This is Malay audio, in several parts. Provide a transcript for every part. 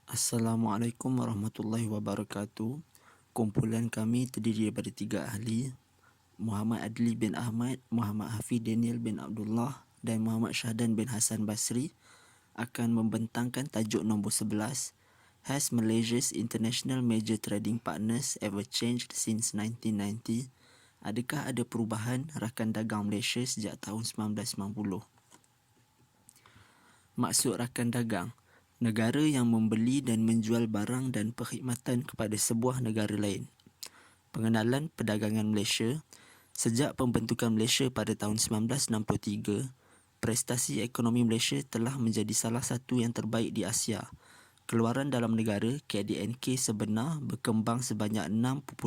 Assalamualaikum warahmatullahi wabarakatuh. Kumpulan kami terdiri daripada 3 ahli, Muhammad Adli bin Ahmad, Muhammad Hafiz Daniel bin Abdullah dan Muhammad Syahdan bin Hassan Basri akan membentangkan tajuk nombor 11, Has Malaysia's International Major Trading Partners Ever Changed Since 1990? Adakah ada perubahan rakan dagang Malaysia sejak tahun 1990? Maksud rakan dagang, negara yang membeli dan menjual barang dan perkhidmatan kepada sebuah negara lain. Pengenalan perdagangan Malaysia. Sejak pembentukan Malaysia pada tahun 1963, prestasi ekonomi Malaysia telah menjadi salah satu yang terbaik di Asia. Keluaran dalam negara KDNK sebenar berkembang sebanyak 6.5%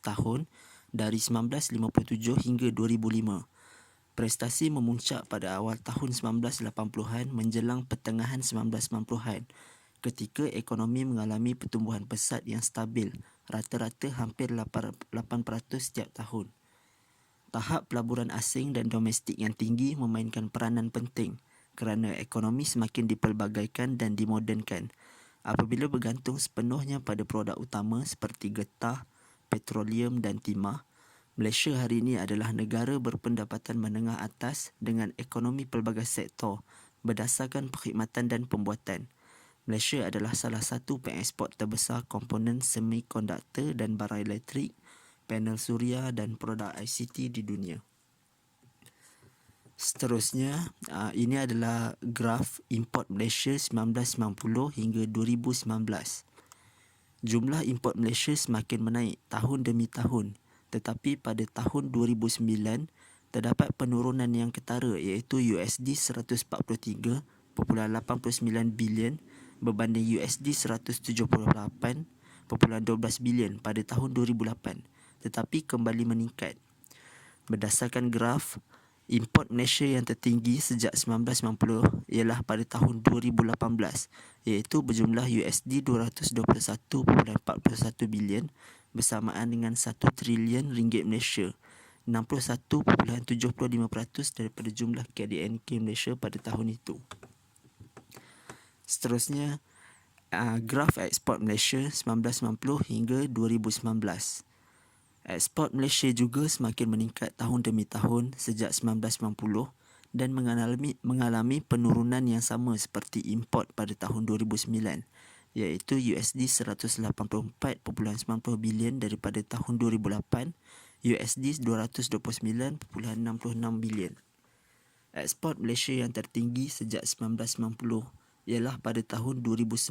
tahun dari 1957 hingga 2005. Prestasi memuncak pada awal tahun 1980-an menjelang pertengahan 1990-an ketika ekonomi mengalami pertumbuhan pesat yang stabil, rata-rata hampir 8% setiap tahun. Tahap pelaburan asing dan domestik yang tinggi memainkan peranan penting kerana ekonomi semakin dipelbagaikan dan dimodernkan. Apabila bergantung sepenuhnya pada produk utama seperti getah, petroleum dan timah, Malaysia hari ini adalah negara berpendapatan menengah atas dengan ekonomi pelbagai sektor berdasarkan perkhidmatan dan pembuatan. Malaysia adalah salah satu pengeksport terbesar komponen semikonduktor dan barang elektrik, panel suria dan produk ICT di dunia. Seterusnya, ini adalah graf import Malaysia 1990 hingga 2019. Jumlah import Malaysia semakin menaik tahun demi tahun, tetapi pada tahun 2009 terdapat penurunan yang ketara iaitu $143.89 bilion berbanding $178.12 bilion pada tahun 2008, tetapi kembali meningkat. Berdasarkan graf, import Malaysia yang tertinggi sejak 1990 ialah pada tahun 2018 iaitu berjumlah $221.41 bilion bersamaan dengan 1 trilion ringgit Malaysia, 61.75% daripada jumlah KDNK Malaysia pada tahun itu. Seterusnya, graf ekspor Malaysia 1990 hingga 2019. Ekspor Malaysia juga semakin meningkat tahun demi tahun sejak 1990 dan mengalami penurunan yang sama seperti import pada tahun 2009 iaitu $184.90 bilion daripada tahun 2008, $229.66 bilion. Ekspor Malaysia yang tertinggi sejak 1990 ialah pada tahun 2011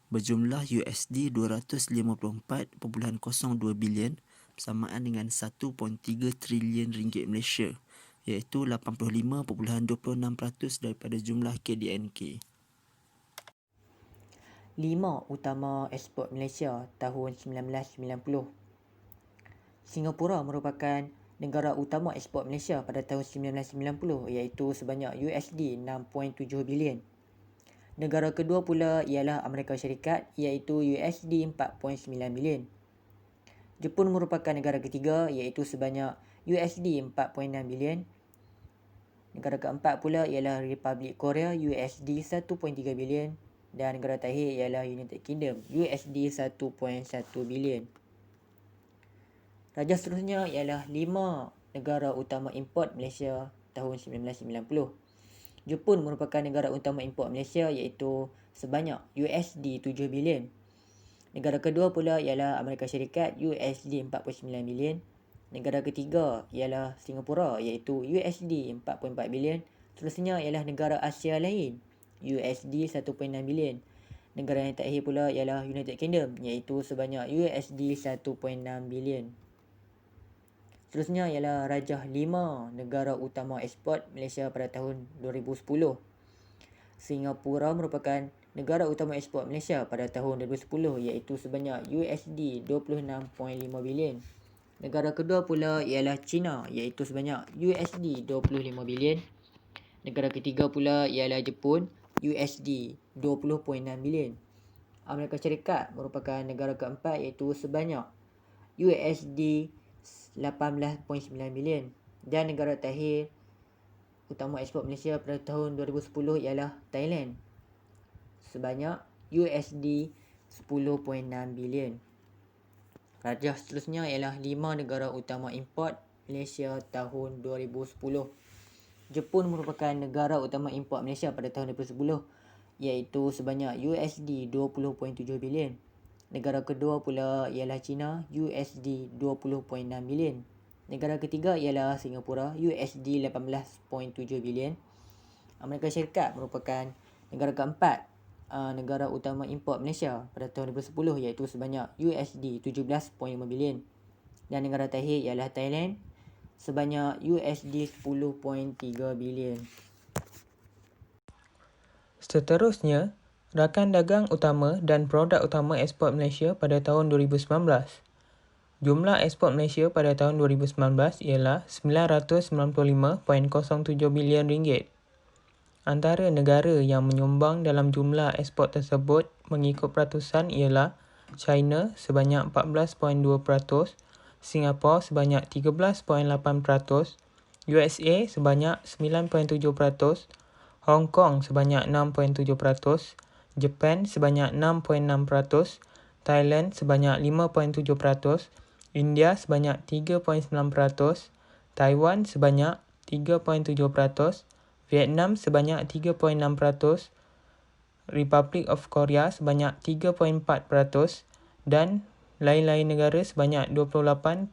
berjumlah $254.02 bilion bersamaan dengan 1.3 trilion ringgit Malaysia iaitu 85.26% daripada jumlah KDNK. 5 utama ekspor Malaysia tahun 1990. Singapura merupakan negara utama ekspor Malaysia pada tahun 1990 iaitu sebanyak $6.7 bilion. Negara kedua pula ialah Amerika Syarikat iaitu $4.9 bilion. Jepun merupakan negara ketiga iaitu sebanyak $4.6 bilion. Negara keempat pula ialah Republik Korea $1.3 bilion dan negara terakhir ialah United Kingdom $1.1 bilion. Raja seterusnya ialah 5 negara utama import Malaysia tahun 1990. Jepun merupakan negara utama import Malaysia iaitu sebanyak $7 bilion. Negara kedua pula ialah Amerika Syarikat $49 bilion. Negara ketiga ialah Singapura iaitu $4.4 bilion. Seterusnya ialah negara Asia lain $1.6 bilion. Negara yang terakhir pula ialah United Kingdom iaitu sebanyak $1.6 bilion. Seterusnya ialah rajah 5 negara utama ekspor Malaysia pada tahun 2010. Singapura merupakan negara utama ekspor Malaysia pada tahun 2010 iaitu sebanyak $26.5 bilion. Negara kedua pula ialah China iaitu sebanyak $25 bilion. Negara ketiga pula ialah Jepun $20.6 bilion. Amerika Syarikat merupakan negara keempat iaitu sebanyak $18.9 bilion. Dan negara terakhir utama ekspor Malaysia pada tahun 2010 ialah Thailand sebanyak USD 10.6 bilion. Rajah seterusnya ialah 5 negara utama import Malaysia tahun 2010. Jepun merupakan negara utama import Malaysia pada tahun 2010 iaitu sebanyak USD 20.7 bilion. Negara kedua pula ialah China, USD 20.6 bilion. Negara ketiga ialah Singapura, USD 18.7 bilion. Amerika Syarikat merupakan negara keempat negara utama import Malaysia pada tahun 2010 iaitu sebanyak USD 17.5 bilion. Dan negara terakhir ialah Thailand sebanyak USD 10.3 bilion. Seterusnya, rakan dagang utama dan produk utama ekspor Malaysia pada tahun 2019. Jumlah ekspor Malaysia pada tahun 2019 ialah RM995.07 bilion. Antara negara yang menyumbang dalam jumlah ekspor tersebut mengikut peratusan ialah China sebanyak 14.2%, Singapura sebanyak 13.8%, USA sebanyak 9.7%, Hong Kong sebanyak 6.7%, Japan sebanyak 6.6%, Thailand sebanyak 5.7%, India sebanyak 3.9%, Taiwan sebanyak 3.7%, Vietnam sebanyak 3.6%, Republic of Korea sebanyak 3.4% dan lain-lain negara sebanyak 28.8%.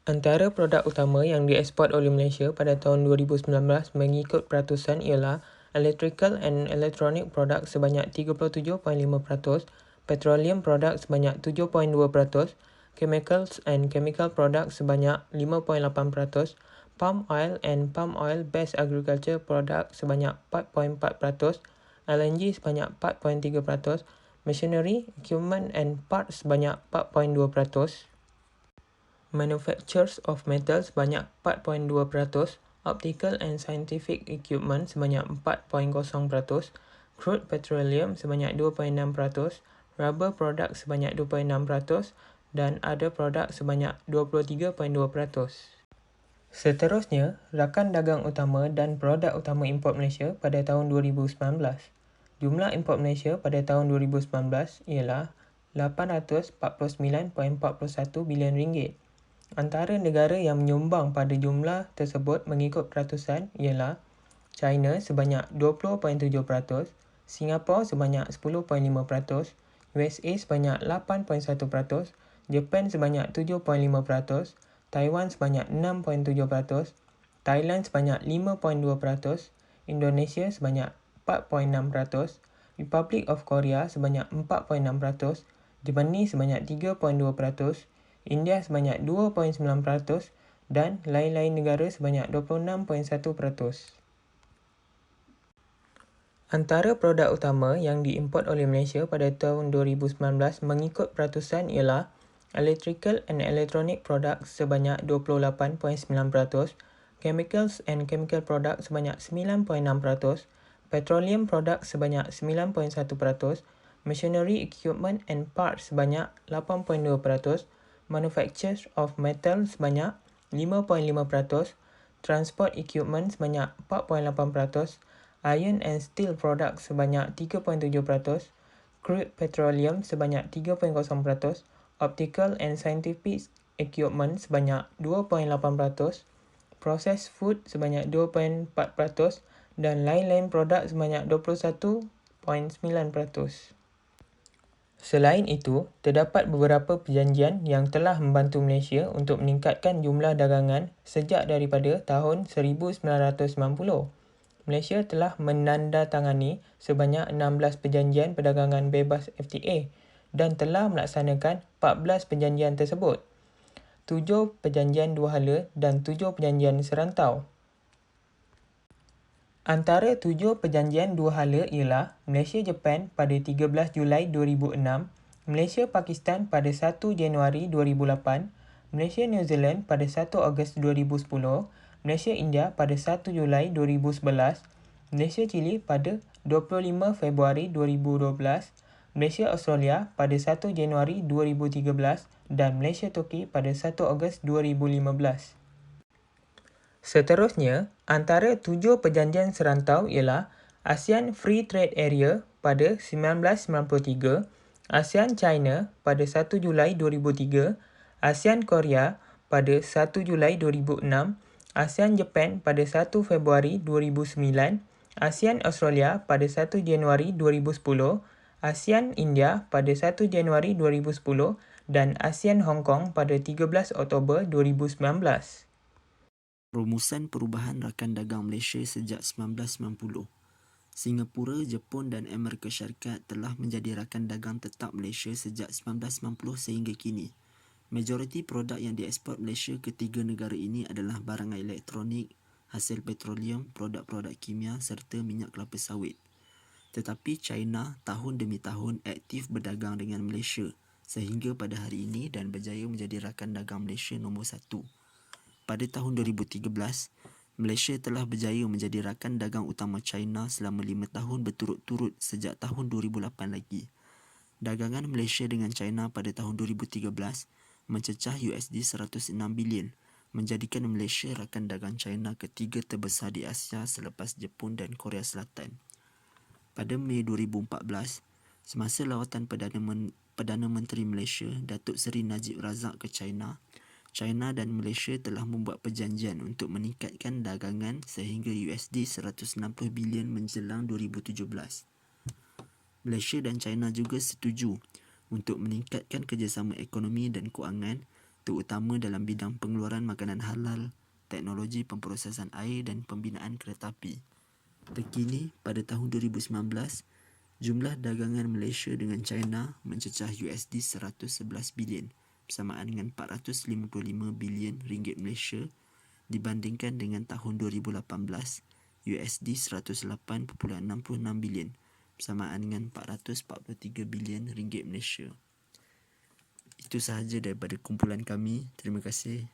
Antara produk utama yang dieksport oleh Malaysia pada tahun 2019 mengikut peratusan ialah electrical and electronic products sebanyak 37.5%, petroleum products sebanyak 7.2%, chemicals and chemical products sebanyak 5.8%, palm oil and palm oil based agriculture products sebanyak 4.4%, LNG sebanyak 4.3%, machinery, equipment and parts sebanyak 4.2%. Manufactures of metal sebanyak 4.2%, optical and scientific equipment sebanyak 4.0%, crude petroleum sebanyak 2.6%, rubber products sebanyak 2.6% dan other products sebanyak 23.2%. Seterusnya, rakan dagang utama dan produk utama import Malaysia pada tahun 2019. Jumlah import Malaysia pada tahun 2019 ialah RM849.41 bilion. Antara negara yang menyumbang pada jumlah tersebut mengikut peratusan ialah China sebanyak 20.7%, Singapura sebanyak 10.5%, USA sebanyak 8.1%, Japan sebanyak 7.5%, Taiwan sebanyak 6.7%, Thailand sebanyak 5.2%, Indonesia sebanyak 4.6%, Republic of Korea sebanyak 4.6%, Germany sebanyak 3.2%, India sebanyak 2.9% dan lain-lain negara sebanyak 26.1%. Antara produk utama yang diimport oleh Malaysia pada tahun 2019 mengikut peratusan ialah electrical and electronic products sebanyak 28.9%, chemicals and chemical products sebanyak 9.6%, petroleum products sebanyak 9.1%, machinery, equipment and parts sebanyak 8.2%, manufactures of metal sebanyak 5.5%, transport equipment sebanyak 4.8%, iron and steel products sebanyak 3.7%, crude petroleum sebanyak 3.0%, optical and scientific equipment sebanyak 2.8%, processed food sebanyak 2.4% dan lain-lain produk sebanyak 21.9%. Selain itu, terdapat beberapa perjanjian yang telah membantu Malaysia untuk meningkatkan jumlah dagangan sejak daripada tahun 1990. Malaysia telah menandatangani sebanyak 16 perjanjian perdagangan bebas FTA dan telah melaksanakan 14 perjanjian tersebut, 7 perjanjian dua hala dan 7 perjanjian serantau. Antara 7 perjanjian dua hala ialah Malaysia-Japan pada 13 Julai 2006, Malaysia-Pakistan pada 1 Januari 2008, Malaysia-New Zealand pada 1 Ogos 2010, Malaysia-India pada 1 Julai 2011, Malaysia-Chile pada 25 Februari 2012, Malaysia-Australia pada 1 Januari 2013 dan Malaysia-Turki pada 1 Ogos 2015. Seterusnya, antara 7 perjanjian serantau ialah ASEAN Free Trade Area pada 1993, ASEAN China pada 1 Julai 2003, ASEAN Korea pada 1 Julai 2006, ASEAN Japan pada 1 Februari 2009, ASEAN Australia pada 1 Januari 2010, ASEAN India pada 1 Januari 2010 dan ASEAN Hong Kong pada 13 Oktober 2019. Rumusan perubahan rakan dagang Malaysia sejak 1990. Singapura, Jepun dan Amerika Syarikat telah menjadi rakan dagang tetap Malaysia sejak 1990 sehingga kini. Majoriti produk yang dieksport Malaysia ke tiga negara ini adalah barang elektronik, hasil petroleum, produk-produk kimia serta minyak kelapa sawit. Tetapi China tahun demi tahun aktif berdagang dengan Malaysia sehingga pada hari ini dan berjaya menjadi rakan dagang Malaysia nombor 1. Pada tahun 2013, Malaysia telah berjaya menjadi rakan dagang utama China selama 5 tahun berturut-turut sejak tahun 2008 lagi. Dagangan Malaysia dengan China pada tahun 2013 mencecah $106 bilion, menjadikan Malaysia rakan dagang China ketiga terbesar di Asia selepas Jepun dan Korea Selatan. Pada Mei 2014, semasa lawatan Perdana Menteri Malaysia, Datuk Seri Najib Razak ke China, China dan Malaysia telah membuat perjanjian untuk meningkatkan dagangan sehingga $160 bilion menjelang 2017. Malaysia dan China juga setuju untuk meningkatkan kerjasama ekonomi dan kewangan, terutama dalam bidang pengeluaran makanan halal, teknologi pemprosesan air dan pembinaan kereta api. Terkini, pada tahun 2019, jumlah dagangan Malaysia dengan China mencecah $111 bilion bersamaan dengan 455 bilion ringgit Malaysia dibandingkan dengan tahun 2018, $108.66 bilion bersamaan dengan 443 bilion ringgit Malaysia. Itu sahaja daripada kumpulan kami. Terima kasih.